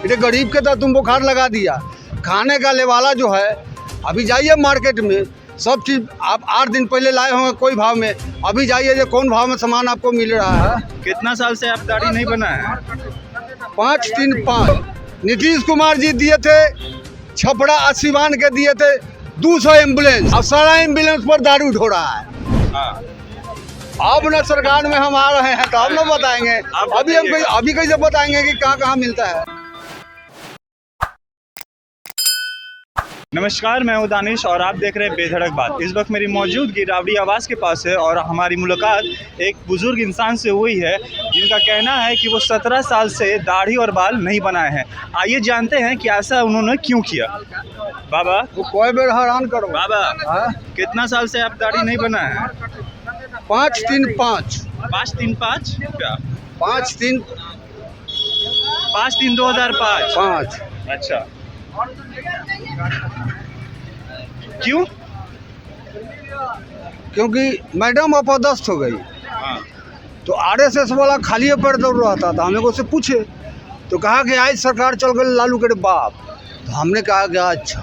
इतने गरीब के तो तुम बुखार लगा दिया। खाने का लेवाला जो है, अभी जाइए मार्केट में, सब चीज़ आप 8 दिन पहले लाए होंगे कोई भाव में, अभी जाइए जो कौन भाव में सामान आपको मिल रहा है। कितना साल से आप दाढ़ी नहीं बनाए हैं? 535 नीतीश कुमार जी दिए थे, छपड़ा 80 बांध के दिए थे 200 एम्बुलेंस, अब सारा एम्बुलेंस पर दारू ढो रहा है। हाँ। अब न सरकार में हम आ रहे हैं तो अब न बताएंगे, अभी कैसे बताएंगे कि कहाँ कहाँ मिलता है। नमस्कार, मैं हूं दानिश और आप देख रहे हैं बेधड़क बात। इस वक्त मेरी मौजूदगी रावड़ी आवास के पास है और हमारी मुलाकात एक बुजुर्ग इंसान से हुई है जिनका कहना है कि वो 17 साल से दाढ़ी और बाल नहीं बनाए हैं। आइए जानते हैं कि ऐसा उन्होंने क्यों किया। बाबा, वो कोई बेर हैरान करो। बाबा, कितना साल से आप दाढ़ी नहीं बनाए हैं? 535 535 क्या? 5-3-2005। अच्छा, क्यों? क्योंकि मैडम अपदस्थ हो गई। हाँ। तो आरएसएस वाला खाली पैर दौड़ रहा था, तो हम लोगों से पूछे तो कहा कि आज सरकार चल गई लालू के बाप। तो हमने कहा कि अच्छा,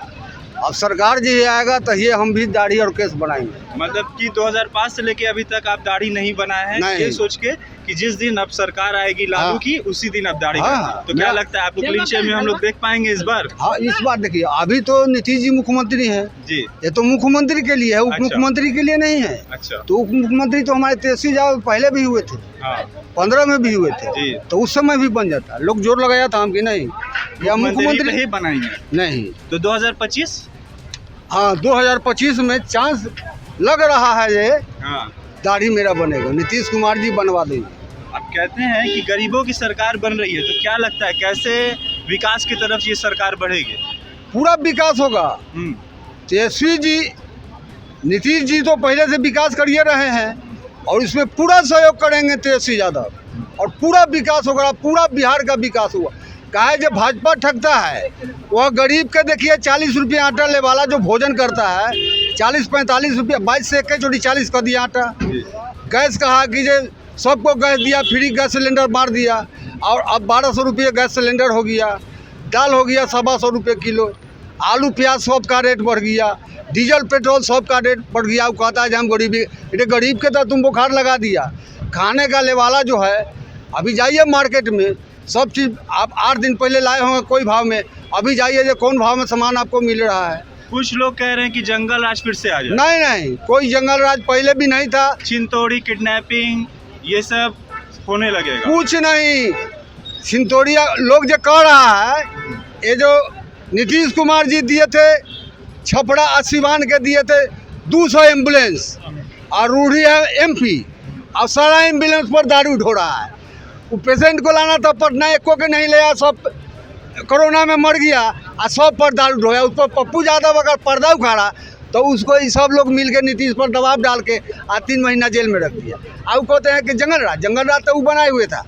अब सरकार जी आएगा तो ये हम भी दाढ़ी और केस बनाएंगे। मतलब कि 2005 से लेके अभी तक आप दाढ़ी नहीं बनाए हैं, ये सोच के कि जिस दिन अब सरकार आएगी लालू की उसी दिन आप दाढ़ी बनाएंगे। तो क्या लगता है आपको क्लीन शेव में हम लोग देख पाएंगे इस बार? हाँ, इस बार देखिए, अभी तो नीतीश जी मुख्यमंत्री हैं जी, ये तो मुख्यमंत्री के लिए है, उप मुख्यमंत्री के लिए नहीं है। अच्छा, तो उप मुख्यमंत्री तो हमारे 83 पहले भी हुए थे। हाँ। 15 में भी हुए थे जी। तो उस समय भी बन जाता। लोग जोर लगाया था हम कि नहीं या मुख्यमंत्री ही बनाएंगे। नहीं, तो 2025 हाँ 2025 में चांस लग रहा है ये दाढ़ी मेरा बनेगा, नीतीश कुमार जी बनवा देंगे। अब कहते हैं कि गरीबों की सरकार बन रही है, तो क्या लगता है कैसे विकास की तरफ ये सरकार बढ़ेगी? पूरा विकास होगा। तेजस्वी जी, नीतीश जी तो पहले से विकास करिए रहे हैं और इसमें पूरा सहयोग करेंगे तेजस्वी यादव, और पूरा विकास होगा, पूरा बिहार का विकास हुआ। कहा जब भाजपा ठगता है, वह गरीब के देखिए 40 रुपये आटा ले वाला जो भोजन करता है 40-45 रुपये, 22 से 1 चोटी 40 कर दिया आटा। गैस कहा कि जे सबको गैस दिया, फ्री गैस सिलेंडर मार दिया, और अब 1200 रुपये गैस सिलेंडर हो गया। दाल हो गया 125 रुपये किलो, आलू प्याज सब का रेट बढ़ गया, डीजल पेट्रोल सब का रेट बढ़ गया। वो कहता है कि हम गरीब के तो तुम बुखार लगा दिया। खाने का लेवाला जो है, अभी जाइए मार्केट में, सब चीज़ आप 8 दिन पहले लाए होंगे कोई भाव में, अभी जाइए जो कौन भाव में सामान आपको मिल रहा है। कुछ लोग कह रहे हैं कि जंगल राज फिर से आ जाए। नहीं, कोई जंगल राज पहले भी नहीं था। छिंतोड़ी, किडनैपिंग, ये सब होने लगेगा। कुछ नहीं, छिंतोड़िया लोग जो कह रहा है, ये जो नीतीश कुमार जी दिए थे, छपड़ा 80 बांध के दिए थे 200 एम्बुलेंस, और रूढ़ी है MP, और सारा एम्बुलेंस पर दारू ढो रहा है। वो पेशेंट को लाना था पटना, एको के नहीं ले, सब कोरोना में मर गया, और सब पर दारू ढोया। उस पर पप्पू यादव अगर पर्दा उखाड़ा तो उसको सब लोग मिल के नीतीश पर दबाव डाल के 3 महीना जेल में रख दिया। अब कहते हैं कि जंगल राज तो वो बनाए हुए था।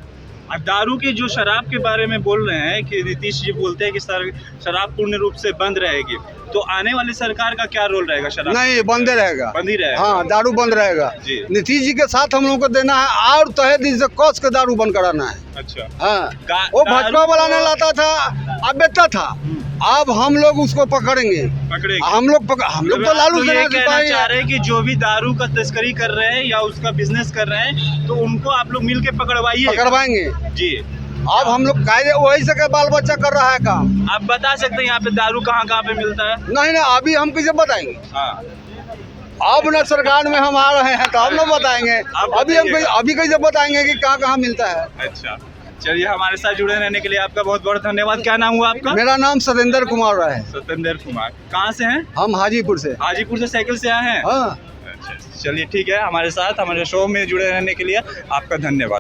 अब दारू की जो शराब के बारे में बोल रहे हैं कि नीतीश जी बोलते हैं कि शराब पूर्ण रूप से बंद रहेगी, तो आने वाली सरकार का क्या रोल रहेगा? शराब नहीं, बंद रहेगा, बंद ही रहेगा। हाँ, दारू बंद रहेगा। नीतीश जी के साथ हम लोगों को देना है, और तहे दिल से कस के दारू बंद कराना है। अच्छा, हाँ, वो भाजपा वाला ने लाता था, अब बेचता था, अब हम लोग उसको पकड़ेंगे। हम लोग तो लालू से कहना चाह रहे हैं कि जो भी दारू का तस्करी कर रहे हैं या उसका बिजनेस कर रहे हैं, तो उनको आप लोग मिल के पकड़वाएंगे जी। अब हम लोग वही से बाल बच्चा कर रहा है काम। आप बता सकते हैं यहाँ पे दारू कहाँ पे मिलता है? नहीं, अभी हम किसे बताएंगे। अब न सरकार में हम आ रहे हैं तो हम लोग बताएंगे, अभी कैसे बताएंगे कि कहाँ मिलता है। अच्छा, चलिए, हमारे साथ जुड़े रहने के लिए आपका बहुत बहुत धन्यवाद। क्या नाम हुआ आपका? मेरा नाम सतेंद्र कुमार है। सतेंद्र कुमार, कहाँ से हैं? हम हाजीपुर से साइकिल से आए हैं। हाँ। अच्छा, चलिए ठीक है, हमारे साथ हमारे शो में जुड़े रहने के लिए आपका धन्यवाद।